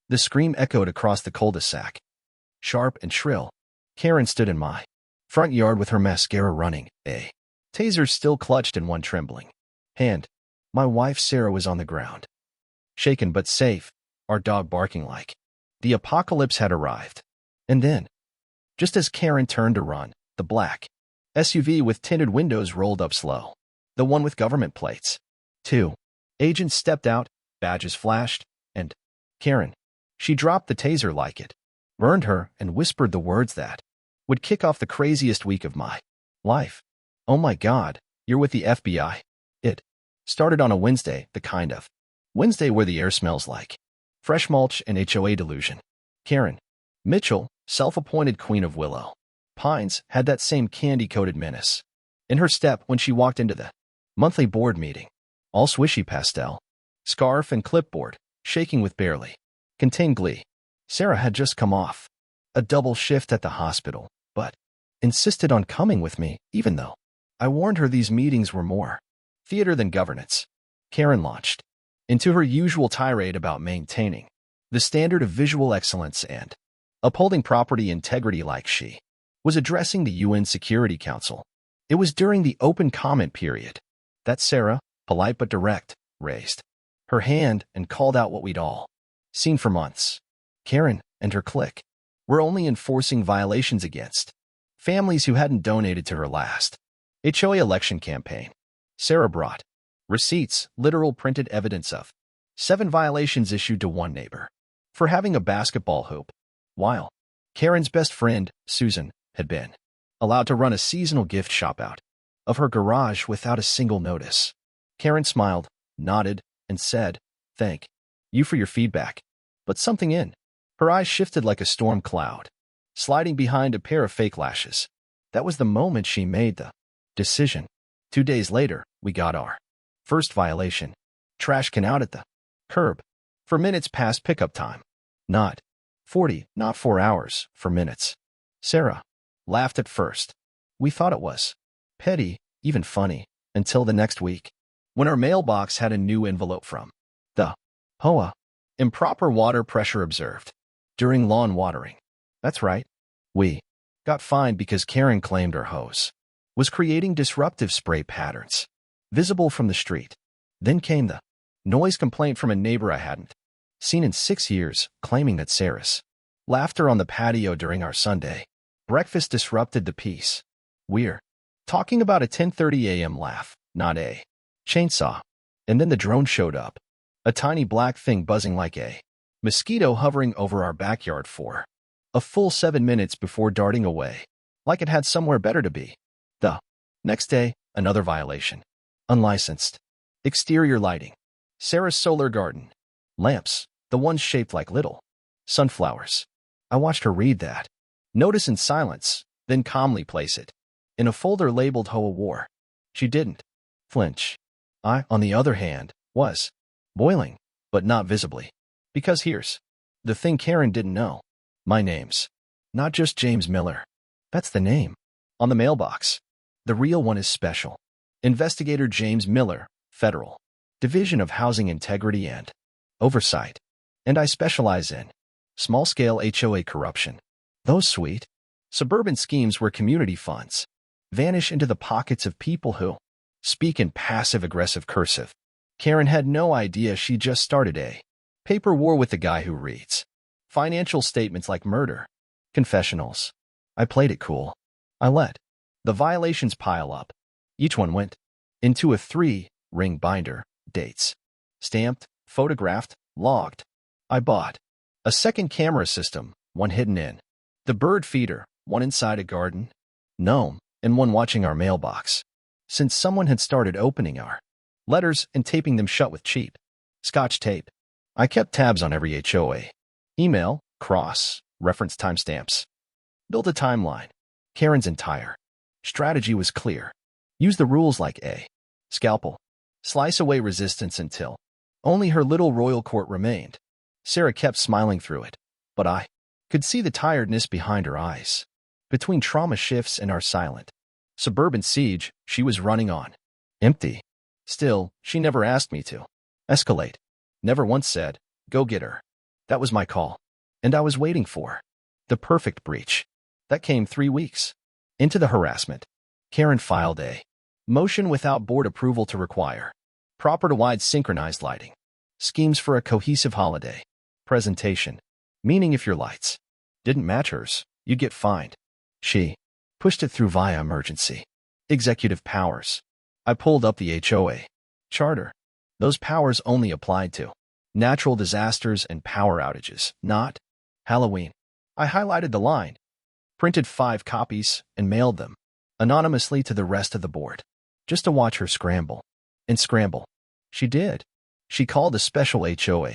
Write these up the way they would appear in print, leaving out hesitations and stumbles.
The scream echoed across the cul-de-sac. Sharp and shrill, Karen stood in my front yard with her mascara running, a taser still clutched in one trembling hand. My wife Sarah was on the ground, shaken but safe, our dog barking like the apocalypse had arrived. And then, just as Karen turned to run, the black SUV with tinted windows rolled up slow. The one with government plates. 2 agents stepped out, badges flashed, and Karen, she dropped the taser like it burned her and whispered the words that would kick off the craziest week of my life. "Oh my God, you're with the FBI." It started on a Wednesday, the kind of Wednesday where the air smells like fresh mulch and HOA delusion. Karen Mitchell, self-appointed queen of Willow Pines, had that same candy-coated menace in her step when she walked into the monthly board meeting, all swishy pastel, scarf and clipboard, shaking with barely contained glee. Sarah had just come off a double shift at the hospital, but insisted on coming with me, even though I warned her these meetings were more theater than governance. Karen launched into her usual tirade about maintaining the standard of visual excellence and upholding property integrity like she was addressing the UN Security Council. It was during the open comment period that Sarah, polite but direct, raised her hand and called out what we'd all seen for months. Karen and her clique were only enforcing violations against families who hadn't donated to her last HOA election campaign. Sarah brought receipts, literal printed evidence of 7 violations issued to one neighbor for having a basketball hoop, while Karen's best friend, Susan, had been allowed to run a seasonal gift shop out of her garage without a single notice. Karen smiled, nodded, and said, "Thank you for your feedback." But something in her eyes shifted like a storm cloud, sliding behind a pair of fake lashes. That was the moment she made the decision. 2 days later, we got our first violation. Trash can out at the curb for minutes past pickup time. Not 40, not 4 hours, for minutes. Sarah laughed at first. We thought it was petty, even funny, until the next week, when our mailbox had a new envelope from the HOA. Improper water pressure observed during lawn watering. That's right. We got fined because Karen claimed her hose was creating disruptive spray patterns visible from the street. Then came the noise complaint from a neighbor I hadn't seen in 6 years, claiming that Sarah's laughter on the patio during our Sunday breakfast disrupted the peace. We're talking about a 10:30 a.m. laugh, not a chainsaw. And then the drone showed up, a tiny black thing buzzing like a mosquito hovering over our backyard for a full 7 minutes before darting away, like it had somewhere better to be. The next day, another violation. Unlicensed exterior lighting. Sarah's solar garden lamps, the ones shaped like little sunflowers. I watched her read that notice in silence, then calmly place it in a folder labeled HOA War. She didn't flinch. I, on the other hand, was boiling, but not visibly. Because here's the thing Karen didn't know. My name's not just James Miller. That's the name on the mailbox. The real one is Special Investigator James Miller, Federal Division of Housing Integrity and Oversight. And I specialize in small-scale HOA corruption. Those sweet suburban schemes where community funds vanish into the pockets of people who speak in passive-aggressive cursive. Karen had no idea she just started a paper war with the guy who reads financial statements like murder confessionals. I played it cool. I let the violations pile up. Each one went into a 3-ring binder, dates stamped, photographed, logged. I bought a second camera system, one hidden in the bird feeder, one inside a garden gnome, and one watching our mailbox. Since someone had started opening our letters and taping them shut with cheap Scotch tape, I kept tabs on every HOA email, cross-reference timestamps, built a timeline. Karen's entire strategy was clear. Use the rules like a scalpel, slice away resistance until only her little royal court remained. Sarah kept smiling through it, but I could see the tiredness behind her eyes. Between trauma shifts and our silent suburban siege, she was running on empty. Still, she never asked me to escalate. Never once said, "Go get her." That was my call. And I was waiting for the perfect breach. That came 3 weeks into the harassment. Karen filed a motion without board approval to require property-wide synchronized lighting schemes for a cohesive holiday presentation, meaning if your lights didn't match hers, you'd get fined. She pushed it through via emergency executive powers. I pulled up the HOA charter. Those powers only applied to natural disasters and power outages, not Halloween. I highlighted the line, printed 5 copies, and mailed them anonymously to the rest of the board, just to watch her scramble and scramble. She did. She called a special HOA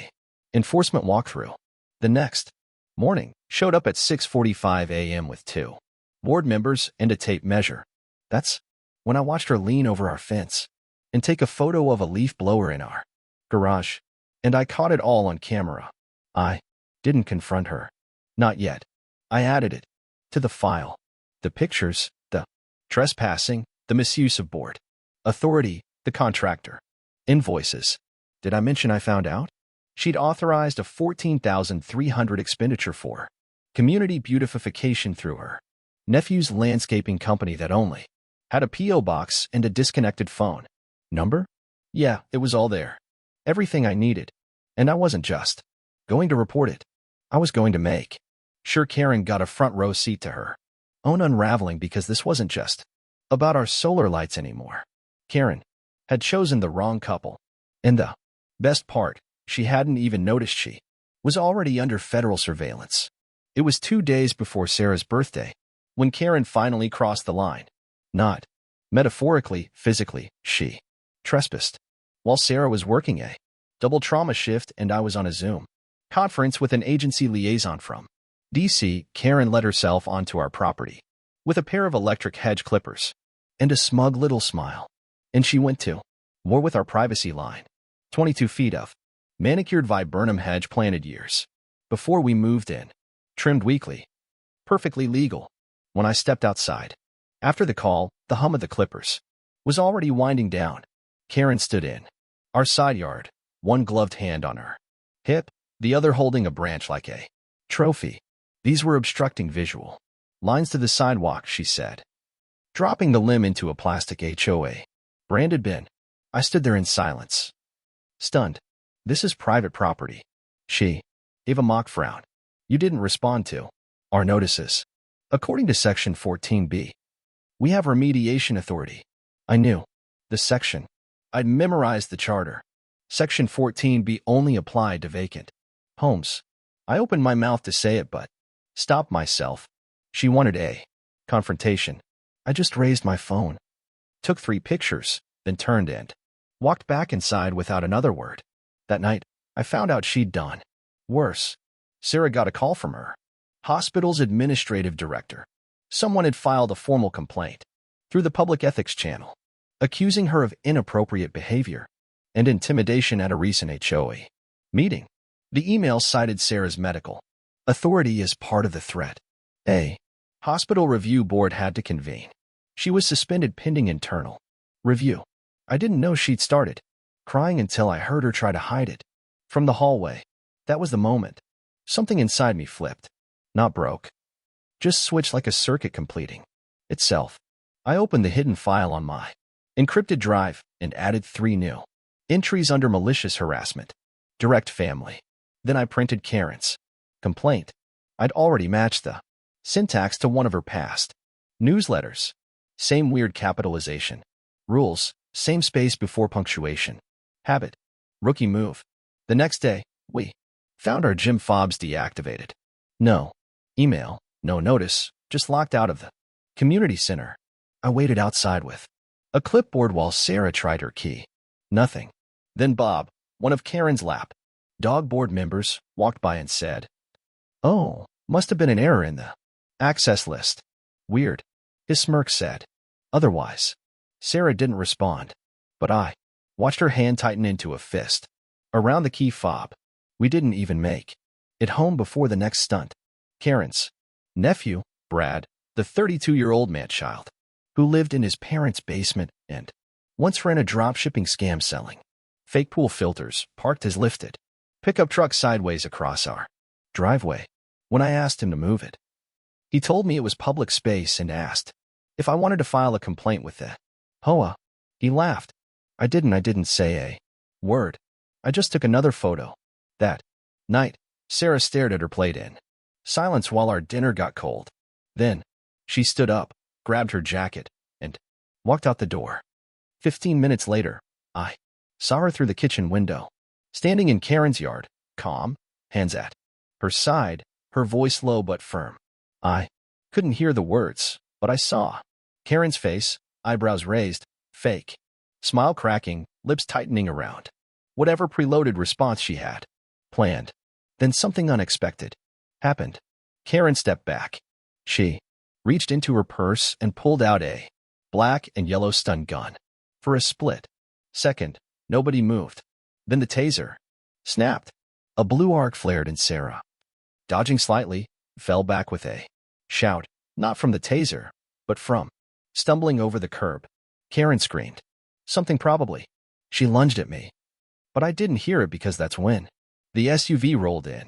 enforcement walkthrough. The next morning, showed up at 6:45 a.m. with 2 board members and a tape measure. That's when I watched her lean over our fence and take a photo of a leaf blower in our garage, and I caught it all on camera. I didn't confront her. Not yet. I added it to the file. The pictures, the trespassing, the misuse of board authority, the contractor invoices. Did I mention I found out? She'd authorized a $14,300 expenditure for community beautification through her nephew's landscaping company that only had a P.O. box and a disconnected phone number? Yeah, it was all there. Everything I needed. And I wasn't just going to report it. I was going to make sure Karen got a front row seat to her own unraveling, because this wasn't just about our solar lights anymore. Karen had chosen the wrong couple. And the best part, she hadn't even noticed she was already under federal surveillance. It was 2 days before Sarah's birthday when Karen finally crossed the line. Not metaphorically, physically, she trespassed while Sarah was working a double trauma shift and I was on a Zoom conference with an agency liaison from DC. Karen let herself onto our property with a pair of electric hedge clippers and a smug little smile. And she went to war with our privacy line. 22 feet of manicured viburnum hedge planted years before we moved in, trimmed weekly. Perfectly legal. When I stepped outside after the call, the hum of the clippers was already winding down. Karen stood in our side yard, one gloved hand on her hip, the other holding a branch like a trophy. These were obstructing visual lines to the sidewalk, she said, dropping the limb into a plastic HOA branded bin. I stood there in silence, stunned. This is private property. She gave a mock frown. You didn't respond to our notices. According to Section 14B, we have remediation authority. I knew the section. I'd memorized the charter. Section 14B only applied to vacant homes. I opened my mouth to say it, but stopped myself. She wanted a confrontation. I just raised my phone, took 3 pictures, then turned and walked back inside without another word. That night, I found out she'd done worse. Sarah got a call from her hospital's administrative director. Someone had filed a formal complaint through the public ethics channel, accusing her of inappropriate behavior and intimidation at a recent HOA meeting. The email cited Sarah's medical authority as part of the threat. A hospital review board had to convene. She was suspended pending internal review. I didn't know she'd started crying until I heard her try to hide it from the hallway. That was the moment something inside me flipped. Not broke. Just switched like a circuit completing itself. I opened the hidden file on my encrypted drive and added 3 new entries under malicious harassment. Direct family. Then I printed Karen's complaint. I'd already matched the syntax to one of her past newsletters. Same weird capitalization. Rules. Same space before punctuation. Habit. Rookie move. The next day, we found our gym fobs deactivated. No email, no notice, just locked out of the community center. I waited outside with a clipboard while Sarah tried her key. Nothing. Then Bob, one of Karen's lap dog board members, walked by and said, "Oh, must have been an error in the access list." Weird. His smirk said. Otherwise. Sarah didn't respond, but I watched her hand tighten into a fist around the key fob. We didn't even make it home before the next stunt. Karen's nephew, Brad, the 32-year-old man-child, who lived in his parents' basement and once ran a drop-shipping scam selling fake pool filters, parked his lifted pickup truck sideways across our driveway when I asked him to move it. He told me it was public space and asked if I wanted to file a complaint with the HOA. He laughed. I didn't say a word. I just took another photo. That night, Sarah stared at her plate in silence while our dinner got cold. Then, she stood up, grabbed her jacket, and walked out the door. 15 minutes later, I saw her through the kitchen window, standing in Karen's yard, calm, hands at her side, her voice low but firm. I couldn't hear the words, but I saw Karen's face, eyebrows raised, fake smile cracking, lips tightening around whatever preloaded response she had planned. Then something unexpected happened. Karen stepped back. She reached into her purse and pulled out a black and yellow stun gun. For a split second, nobody moved. Then the taser snapped. A blue arc flared and Sarah, dodging slightly, fell back with a shout, not from the taser, but from stumbling over the curb. Karen screamed. Something probably. She lunged at me. But I didn't hear it because that's when the SUV rolled in.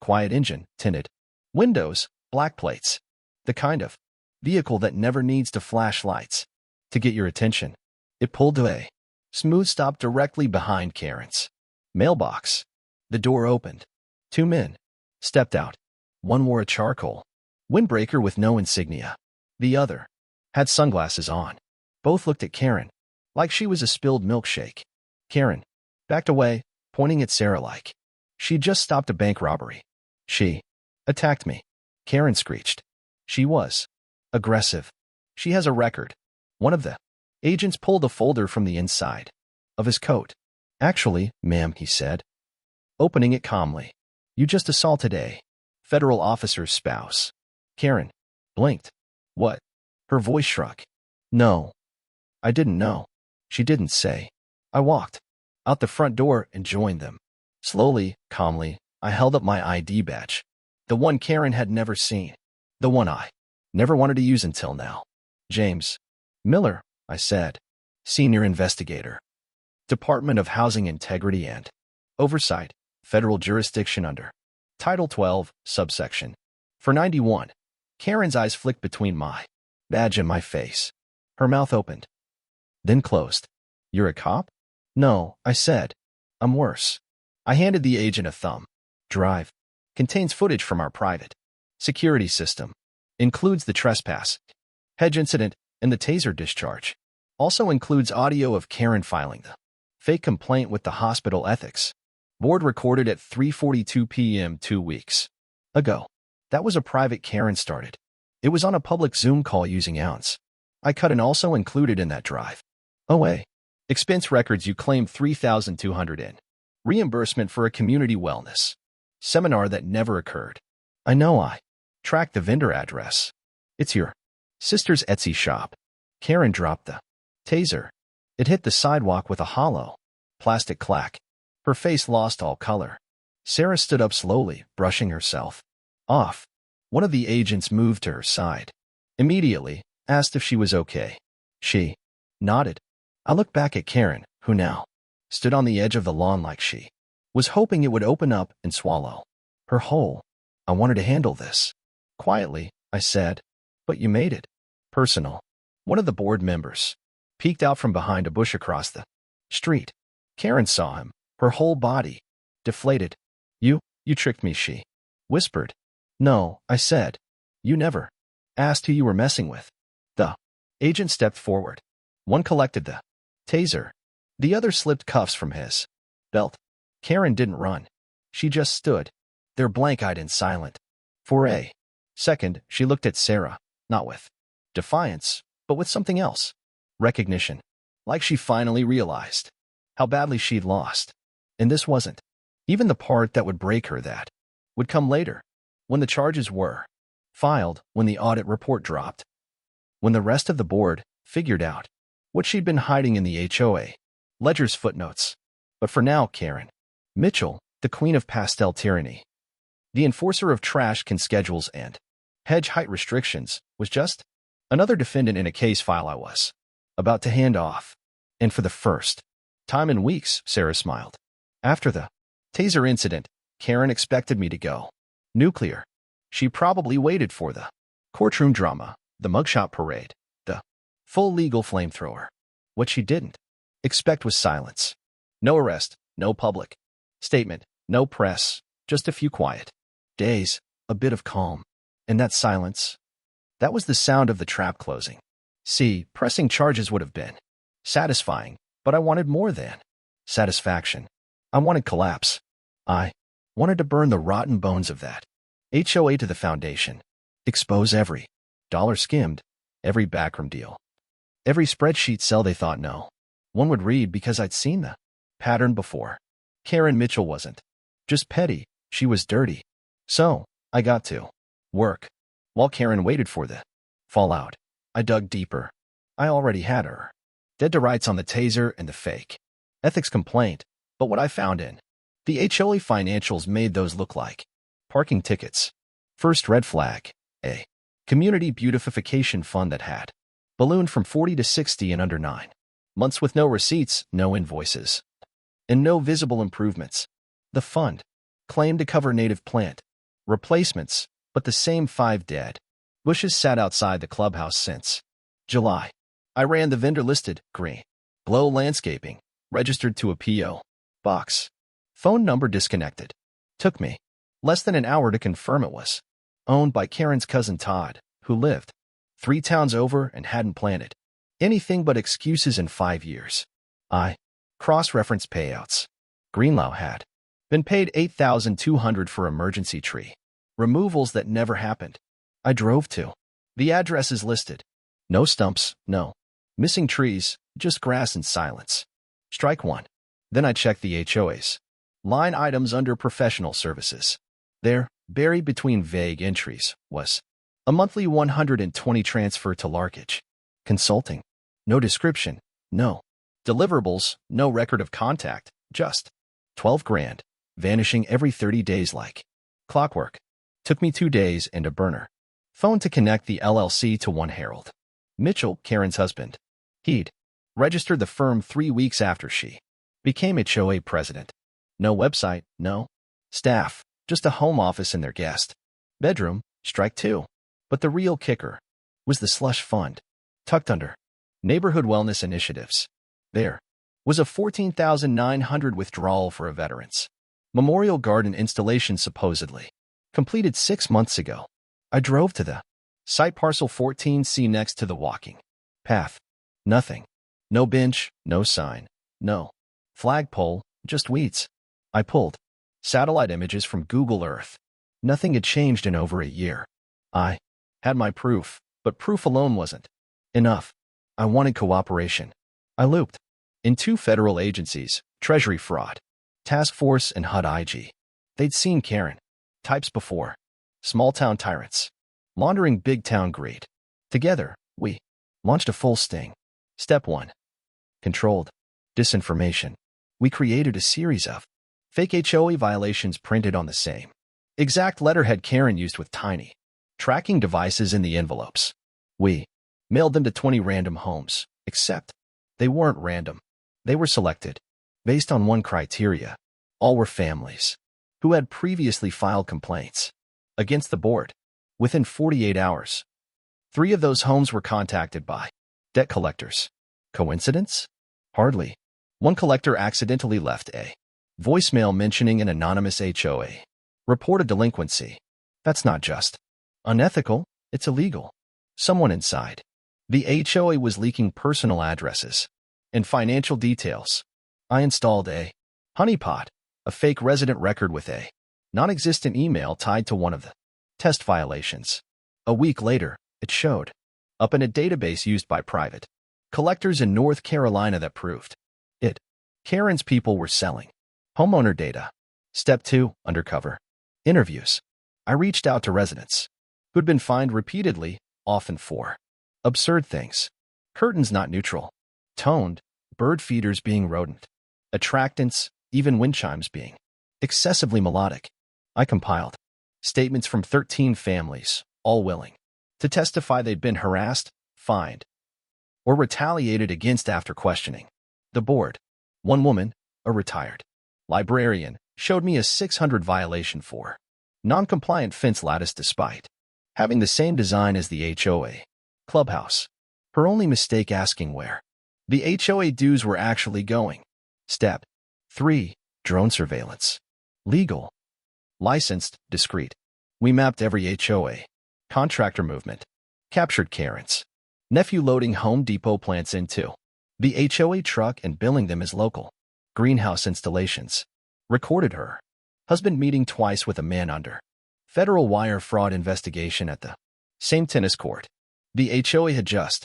Quiet engine, tinted windows, black plates. The kind of vehicle that never needs to flash lights to get your attention. It pulled to a smooth stop directly behind Karen's mailbox. The door opened. Two men stepped out. One wore a charcoal windbreaker with no insignia. The other had sunglasses on. Both looked at Karen like she was a spilled milkshake. Karen backed away, pointing at Sarah like she'd just stopped a bank robbery. She attacked me. Karen screeched. She was aggressive. She has a record. One of the agents pulled a folder from the inside of his coat. Actually, ma'am, he said, opening it calmly. You just assaulted a federal officer's spouse. Karen blinked. What? Her voice shrunk. No. I didn't know. She didn't say. I walked out the front door and joined them. Slowly, calmly, I held up my ID badge. The one Karen had never seen. The one I never wanted to use until now. James Miller, I said. Senior investigator. Department of Housing Integrity and Oversight. Federal jurisdiction under Title 12, subsection 491. Karen's eyes flicked between my badge and my face. Her mouth opened, then closed. You're a cop? No, I said. I'm worse. I handed the agent a thumb drive. Contains footage from our private security system. Includes the trespass, hedge incident, and the taser discharge. Also includes audio of Karen filing the fake complaint with the hospital ethics board recorded at 3:42 p.m. 2 weeks ago. That was a private Karen started. It was on a public Zoom call using ounce. I cut and also included in that drive. HOA expense records you claimed $3,200 in reimbursement for a community wellness seminar that never occurred. I know I tracked the vendor address. It's your sister's Etsy shop. Karen dropped the taser. It hit the sidewalk with a hollow plastic clack. Her face lost all color. Sarah stood up slowly, brushing herself off. One of the agents moved to her side. Immediately, asked if she was okay. She nodded. I looked back at Karen, who now stood on the edge of the lawn like she was hoping it would open up and swallow her whole. I wanted to handle this quietly, I said, but you made it personal. One of the board members peeked out from behind a bush across the street. Karen saw him, her whole body deflated. You tricked me, she whispered. No, I said. You never asked who you were messing with. The agent stepped forward. One collected the taser. The other slipped cuffs from his belt. Karen didn't run. She just stood there blank-eyed and silent. For a second, she looked at Sarah, not with defiance, but with something else. Recognition. Like she finally realized how badly she'd lost. And this wasn't even the part that would break her. That would come later, when the charges were filed, when the audit report dropped, when the rest of the board figured out what she'd been hiding in the HOA ledger's footnotes. But for now, Karen Mitchell, the queen of pastel tyranny, the enforcer of trash can schedules and hedge height restrictions, was just another defendant in a case file I was about to hand off. And for the first time in weeks, Sarah smiled. After the Taser incident. Karen expected me to go nuclear. She probably waited for the courtroom drama, the mugshot parade, the full legal flamethrower. What she didn't expect was silence. No arrest, no public statement, no press, just a few quiet days, a bit of calm. And that silence, that was the sound of the trap closing. See, pressing charges would have been satisfying, but I wanted more than satisfaction. I wanted collapse. I wanted to burn the rotten bones of that HOA to the foundation, expose every dollar skimmed, every backroom deal, every spreadsheet cell they thought no one would read because I'd seen the pattern before. Karen Mitchell wasn't just petty, she was dirty. So, I got to work. While Karen waited for the fallout, I dug deeper. I already had her dead to rights on the Taser and the fake ethics complaint, but what I found in the HOA financials made those look like parking tickets. First red flag, a community beautification fund that had ballooned from 40 to 60 in under 9 months with no receipts, no invoices, and no visible improvements. The fund claimed to cover native plant replacements, but the same 5 dead bushes sat outside the clubhouse since July. I ran the vendor-listed green glow landscaping, registered to a P.O. box. Phone number disconnected. Took me less than an hour to confirm it was owned by Karen's cousin Todd, who lived 3 towns over and hadn't planted anything but excuses in 5 years. I cross-referenced payouts. Greenlaw had been paid $8,200 for emergency tree removals that never happened. I drove to the addresses listed. No stumps, no missing trees, just grass and silence. Strike 1. Then I checked the HOA's line items under professional services. There, buried between vague entries, was a monthly 120 transfer to Larkage Consulting. No description, no deliverables, no record of contact, just 12 grand, vanishing every 30 days like clockwork. Took me 2 days and a burner phone to connect the LLC to one Harold Mitchell, Karen's husband. He'd registered the firm 3 weeks after she became HOA president. No website, no staff, just a home office in their guest bedroom. Strike 2. But the real kicker was the slush fund, tucked under neighborhood wellness initiatives. There was a $14,900 withdrawal for a veterans memorial garden installation supposedly completed 6 months ago. I drove to the site, parcel 14C, next to the walking path. Nothing. No bench, no sign, no flagpole, just weeds. I pulled satellite images from Google Earth. Nothing had changed in over a year. I had my proof, but proof alone wasn't enough. I wanted cooperation. I looped in 2 federal agencies, Treasury Fraud Task Force and HUD IG. They'd seen Karen types before. Small-town tyrants, laundering big-town greed. Together, we launched a full sting. Step 1. Controlled disinformation. We created a series of fake HOA violations printed on the same exact letterhead Karen used with tiny tracking devices in the envelopes. We mailed them to 20 random homes, except they weren't random. They were selected based on one criteria. All were families who had previously filed complaints against the board. Within 48 hours, 3 of those homes were contacted by debt collectors. Coincidence? Hardly. One collector accidentally left a voicemail mentioning an anonymous HOA reported delinquency. That's not just unethical, it's illegal. Someone inside the HOA was leaking personal addresses and financial details. I installed a honeypot, a fake resident record with a non-existent email tied to one of the test violations. A week later, it showed up in a database used by private collectors in North Carolina that proved it. Karen's people were selling homeowner data. Step 2, undercover interviews. I reached out to residents who'd been fined repeatedly, often for absurd things. Curtains not neutral, toned, bird feeders being rodent, attractants, even wind chimes being excessively melodic. I compiled statements from 13 families, all willing to testify they'd been harassed, fined, or retaliated against after questioning the board. One woman, a retired librarian, showed me a 600 violation for non-compliant fence lattice despite having the same design as the HOA clubhouse. Her only mistake asking where the HOA dues were actually going. Step 3. Drone surveillance. Legal. Licensed, discreet. We mapped every HOA contractor movement. Captured Karen's nephew loading Home Depot plants into the HOA truck and billing them as local greenhouse installations. Recorded her husband meeting twice with a man under federal wire fraud investigation at the same tennis court. The HOA had just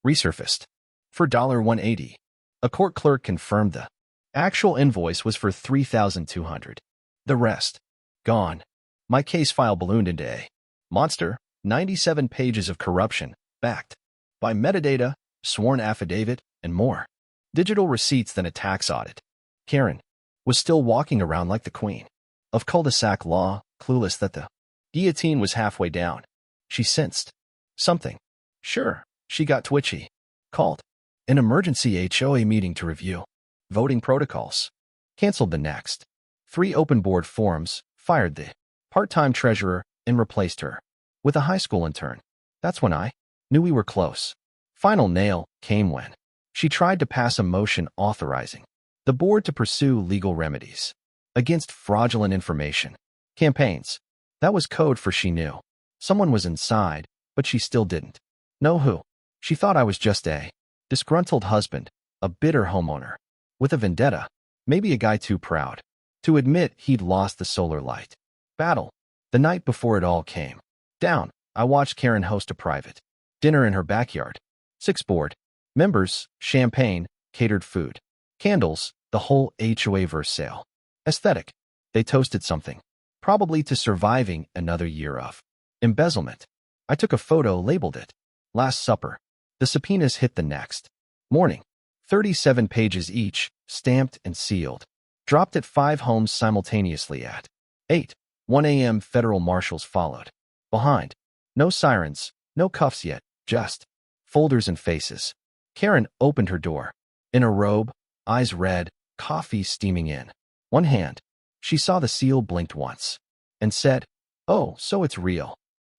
resurfaced for $180. A court clerk confirmed the actual invoice was for $3,200. The rest gone. My case file ballooned into a monster, 97 pages of corruption, backed by metadata, sworn affidavit, and more digital receipts than a tax audit. Karen was still walking around like the queen of cul-de-sac law, clueless that the guillotine was halfway down. She sensed something. Sure, she got twitchy. Called an emergency HOA meeting to review voting protocols. Canceled the next 3 open board forums, fired the part-time treasurer, and replaced her with a high school intern. That's when I knew we were close. Final nail came when she tried to pass a motion authorizing the board to pursue legal remedies against fraudulent information campaigns. That was code for she knew someone was inside, but she still didn't know who. She thought I was just a disgruntled husband, a bitter homeowner with a vendetta, maybe a guy too proud to admit he'd lost the solar light battle. The night before it all came down, I watched Karen host a private dinner in her backyard. 6 board members, champagne, catered food, candles, the whole HOA verse sale. Aesthetic. They toasted something, probably to surviving another year of embezzlement. I took a photo, labeled it Last Supper. The subpoenas hit the next morning. 37 pages each, stamped and sealed. Dropped at 5 homes simultaneously at 8:01 a.m. Federal marshals followed behind. No sirens, no cuffs yet, just folders and faces. Karen opened her door. In a robe, eyes red, coffee steaming in one hand. She saw the seal, blinked once, and said, "Oh, so it's real."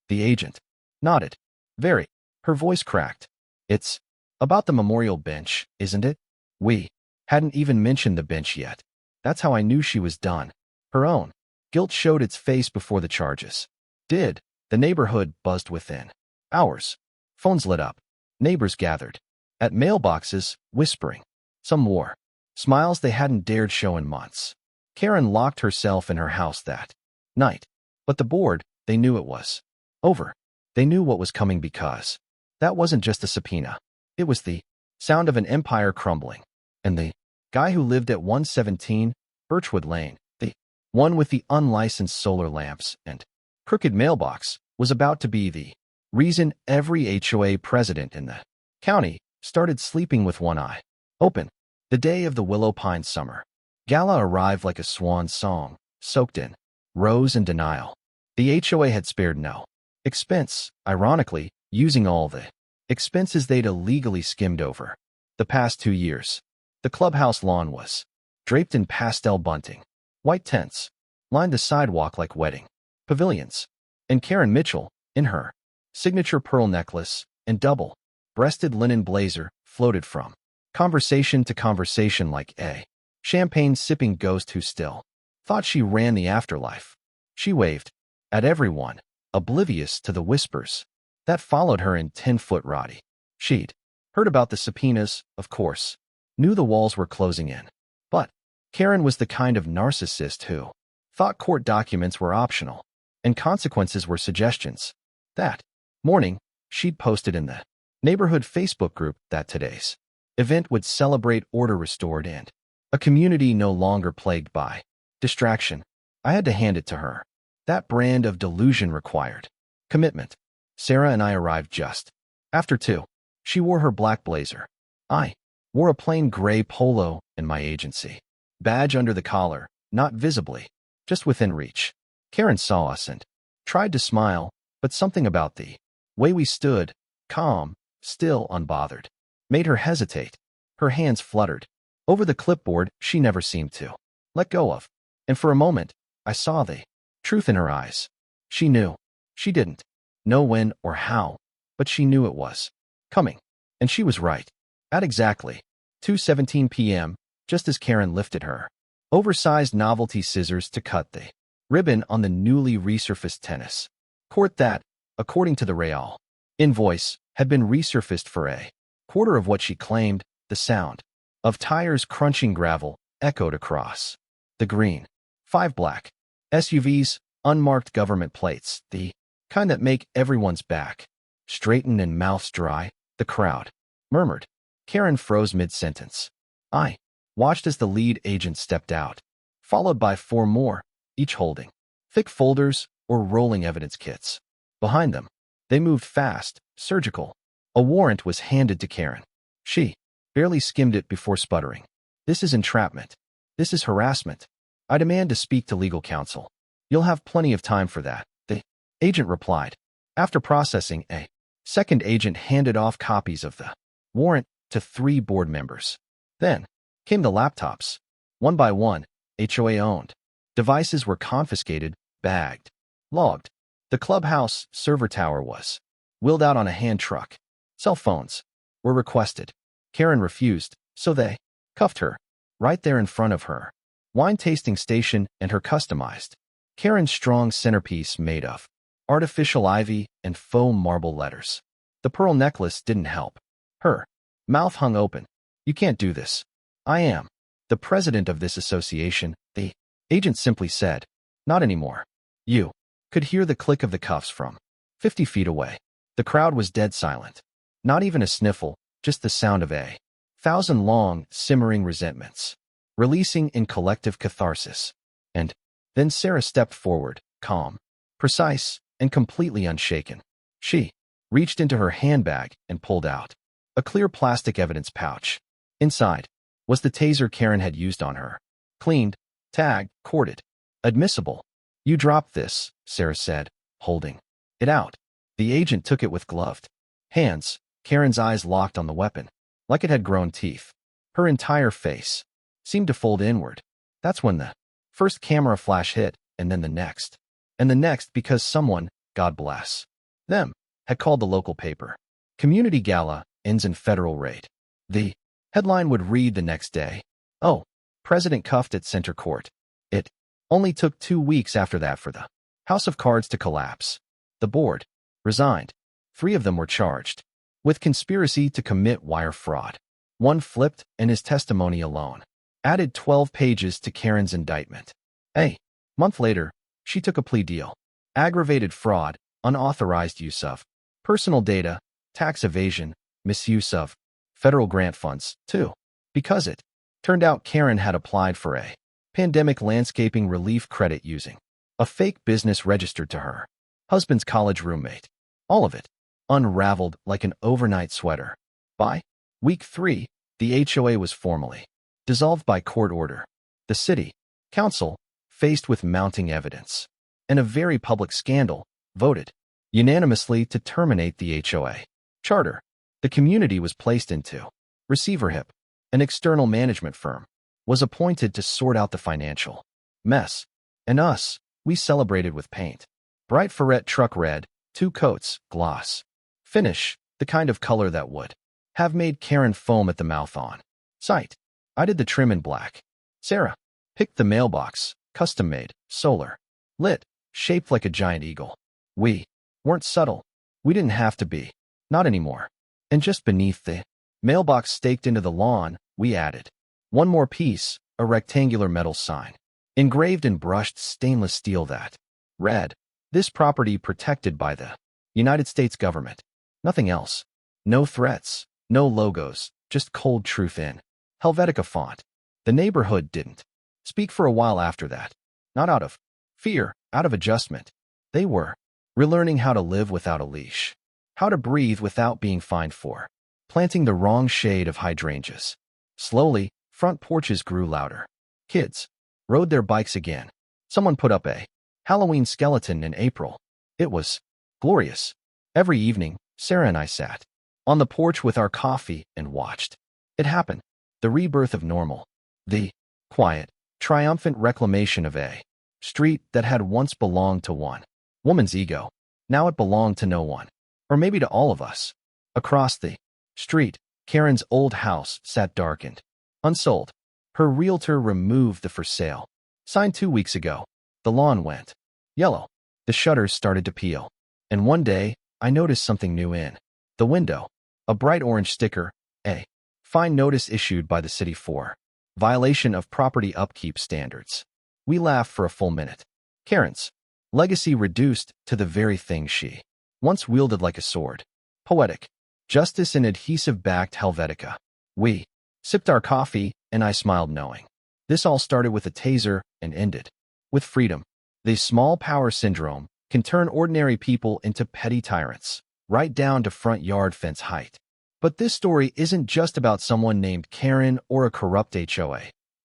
The agent nodded. "Very." Her voice cracked. "It's about the memorial bench, isn't it?" We hadn't even mentioned the bench yet. That's how I knew she was done. Her own guilt showed its face before the charges did. The neighborhood buzzed within hours. Phones lit up. Neighbors gathered at mailboxes, whispering. Some wore smiles they hadn't dared show in months. Karen locked herself in her house that night. But the board, they knew it was over. They knew what was coming, because that wasn't just a subpoena. It was the sound of an empire crumbling. And the guy who lived at 117 Birchwood Lane, the one with the unlicensed solar lamps and crooked mailbox, was about to be the reason every HOA president in the county started sleeping with one eye open. The day of the Willow Pine Summer Gala arrived like a swan song, soaked in rose and denial. The HOA had spared no expense, ironically, using all the expenses they'd illegally skimmed over the past 2 years. The clubhouse lawn was draped in pastel bunting. White tents lined the sidewalk like wedding pavilions. And Karen Mitchell, in her signature pearl necklace and double-breasted linen blazer, floated from conversation to conversation like a champagne-sipping ghost who still thought she ran the afterlife. She waved at everyone, oblivious to the whispers that followed her in 10-foot Roddy. She'd heard about the subpoenas, of course, knew the walls were closing in. But Karen was the kind of narcissist who thought court documents were optional and consequences were suggestions. That morning, she'd posted in the neighborhood Facebook group that today's event would celebrate order restored and a community no longer plagued by distraction. I had to hand it to her. That brand of delusion required commitment. Sarah and I arrived just after 2. She wore her black blazer. I wore a plain gray polo and my agency badge under the collar, not visibly, just within reach. Karen saw us and tried to smile, but something about the way we stood, calm, still unbothered, made her hesitate. Her hands fluttered over the clipboard she never seemed to let go of. And for a moment, I saw the truth in her eyes. She knew. She didn't know when or how, but she knew it was coming. And she was right. At exactly 2:17 p.m., just as Karen lifted her oversized novelty scissors to cut the ribbon on the newly resurfaced tennis court that, according to the Real invoice, had been resurfaced for a quarter of what she claimed, the sound of tires crunching gravel echoed across the green. 5 black SUVs, unmarked government plates, the kind that make everyone's back straighten and mouths dry, the crowd murmured. Karen froze mid-sentence. I watched as the lead agent stepped out, followed by 4 more, each holding thick folders or rolling evidence kits. Behind them, they moved fast, surgical. A warrant was handed to Karen. She barely skimmed it before sputtering. This is entrapment. This is harassment. I demand to speak to legal counsel. You'll have plenty of time for that, the agent replied. After processing, a second agent handed off copies of the warrant to 3 board members. Then came the laptops. One by one, HOA owned. Devices were confiscated, bagged, logged. The clubhouse server tower was wheeled out on a hand truck. Cell phones were requested. Karen refused, so they cuffed her right there in front of her wine tasting station and her customized Karen's strong centerpiece made of artificial ivy and faux marble letters. The pearl necklace didn't help. Her mouth hung open. You can't do this. I am the president of this association, the agent simply said. Not anymore. You could hear the click of the cuffs from 50 feet away. The crowd was dead silent. Not even a sniffle, just the sound of 1,000 long, simmering resentments, releasing in collective catharsis. And then Sarah stepped forward, calm, precise, and completely unshaken. She reached into her handbag and pulled out a clear plastic evidence pouch. Inside was the taser Karen had used on her. Cleaned, tagged, corded. Admissible. You dropped this, Sarah said, holding it out. The agent took it with gloved hands. Karen's eyes locked on the weapon, like it had grown teeth. Her entire face seemed to fold inward. That's when the first camera flash hit, and then the next. And the next because someone, God bless them, had called the local paper. Community gala ends in federal raid. The headline would read the next day. Oh, President cuffed at center court. It only took 2 weeks after that for the House of Cards to collapse. The board resigned. 3 of them were charged with conspiracy to commit wire fraud. 1 flipped, and his testimony alone added 12 pages to Karen's indictment. A month later, she took a plea deal. Aggravated fraud, unauthorized use of personal data, tax evasion, misuse of federal grant funds, too. Because it turned out Karen had applied for a pandemic landscaping relief credit using a fake business registered to her husband's college roommate. All of it unraveled like an overnight sweater. By week 3, the HOA was formally dissolved by court order. The city council, faced with mounting evidence and a very public scandal, voted unanimously to terminate the HOA charter. The community was placed into receivership. An external management firm was appointed to sort out the financial mess. And us, we celebrated with paint. Bright ferret truck red, 2 coats, gloss finish, the kind of color that would have made Karen foam at the mouth on sight. I did the trim in black. Sarah picked the mailbox, custom-made, solar lit, shaped like a giant eagle. We weren't subtle. We didn't have to be. Not anymore. And just beneath the mailbox staked into the lawn, we added 1 more piece, a rectangular metal sign, engraved in brushed stainless steel that read, "This property protected by the United States government." Nothing else. No threats, no logos, just cold truth in Helvetica font. The neighborhood didn't speak for a while after that. Not out of fear, out of adjustment. They were relearning how to live without a leash, how to breathe without being fined for planting the wrong shade of hydrangeas. Slowly, front porches grew louder. Kids rode their bikes again. Someone put up a Halloween skeleton in April. It was glorious. Every evening, Sarah and I sat on the porch with our coffee and watched it happen. The rebirth of normal. The quiet triumphant reclamation of a street that had once belonged to one woman's ego. Now it belonged to no one. Or maybe to all of us. Across the street, Karen's old house sat darkened, unsold. Her realtor removed the for sale sign 2 weeks ago. The lawn went yellow. The shutters started to peel. And one day, I noticed something new in the window. A bright orange sticker, a fine notice issued by the city for violation of property upkeep standards. We laughed for a full minute. Karen's legacy reduced to the very thing she once wielded like a sword. Poetic. Justice in adhesive-backed Helvetica. We sipped our coffee, and I smiled knowing this all started with a taser and ended with freedom. The small power syndrome can turn ordinary people into petty tyrants, right down to front yard fence height. But this story isn't just about someone named Karen or a corrupt HOA.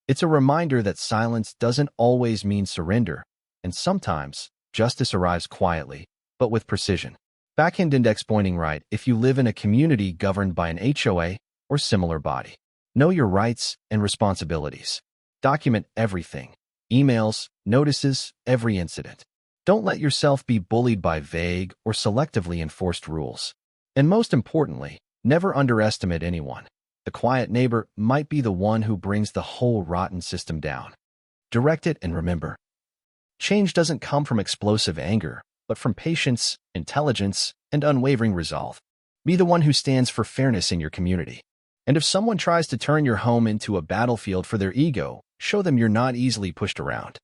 It's a reminder that silence doesn't always mean surrender, and sometimes justice arrives quietly, but with precision. Backhand index pointing right if you live in a community governed by an HOA or similar body. Know your rights and responsibilities. Document everything. Emails, notices, every incident. Don't let yourself be bullied by vague or selectively enforced rules. And most importantly, never underestimate anyone. The quiet neighbor might be the one who brings the whole rotten system down. Direct it and remember, change doesn't come from explosive anger, but from patience, intelligence, and unwavering resolve. Be the one who stands for fairness in your community. And if someone tries to turn your home into a battlefield for their ego, show them you're not easily pushed around.